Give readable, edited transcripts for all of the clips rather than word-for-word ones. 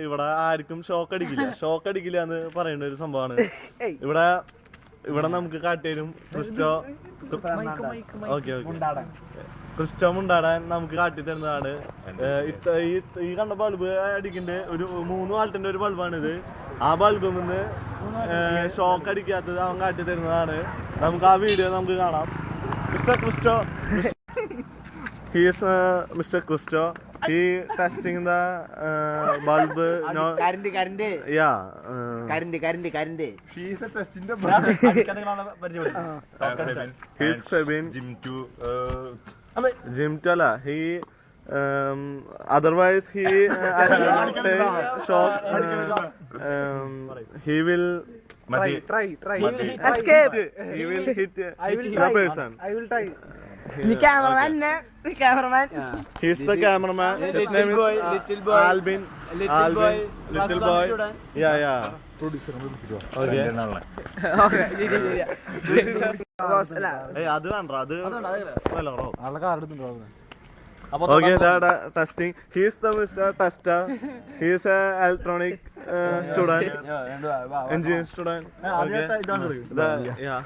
ഇവിടെ ആർക്കും ഷോക്ക് അടിക്കില്ല എന്ന് പറയുന്ന ഒരു സംഭവമാണ്. ഇവിടെ നമുക്ക് കാട്ടിത്തരും ക്രിസ്റ്റോ മുണ്ടാടാൻ നമുക്ക് കാട്ടിത്തരുന്നതാണ്. ഈ കണ്ട ബൾബ് അടിക്കണ്ട് ഒരു 3 വാൾട്ടിന്റെ ഒരു ബൾബാണിത്. ആ ബൾബിൽ നിന്ന് ഷോക്ക് അടിക്കാത്തത് അവൻ കാട്ടിത്തരുന്നതാണ്. നമുക്ക് ആ വീഡിയോ നമുക്ക് കാണാം. Mister Cristo Mr. Cristo. He testing the bulb. No. Current. Yeah. Current. He is testing the bulb. He is Febin. Gym to la. He otherwise he shop. He will Try. Escape. He will hit the person. I will try. The cameraman. He's the cameraman. His name is Albin. Little boy. Yeah. Producer. Okay. This is Hey, adu andra adu. Okay, that testing. He is the Mr. Tester. He is an electronic student. Engineering student. Okay. Yeah.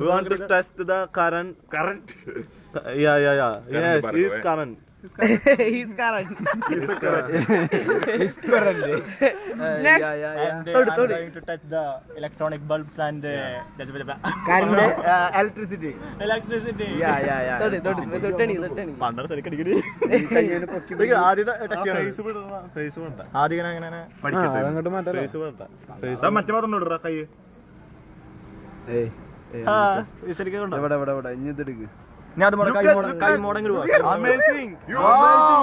We want to test the current. Yeah. Yes, he is current. He's current. Next. And I'm going to touch the electronic bulbs and Current, electricity. Yeah. പണ്ടൊരു ശരിക്കടിക്കടി മറ്റേ മാത്രം കൈ ഞാൻ കൈ മോടെങ്കിലും Amazing! Wow!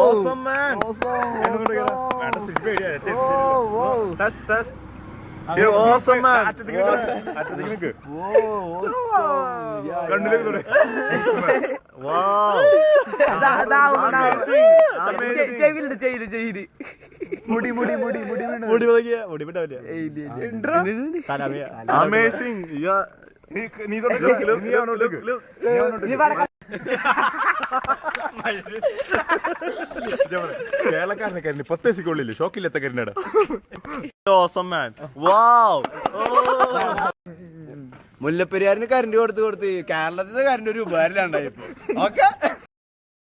Awesome, man! Test. You're awesome, man! Wow! Amazing! Amazing! Yeah. കേരളക്കാരനെ 10 സെക്കൻഡിൽ ഷോക്കില്ലാത്ത കരിനാട്. Awesome, man! Wow! മുല്ലപ്പെരിയാറിന് current കൊടുത്ത് കേരളത്തിലെ current ഒരു ഉപകാരമില്ലാണ്ടായി. ഓക്കെ.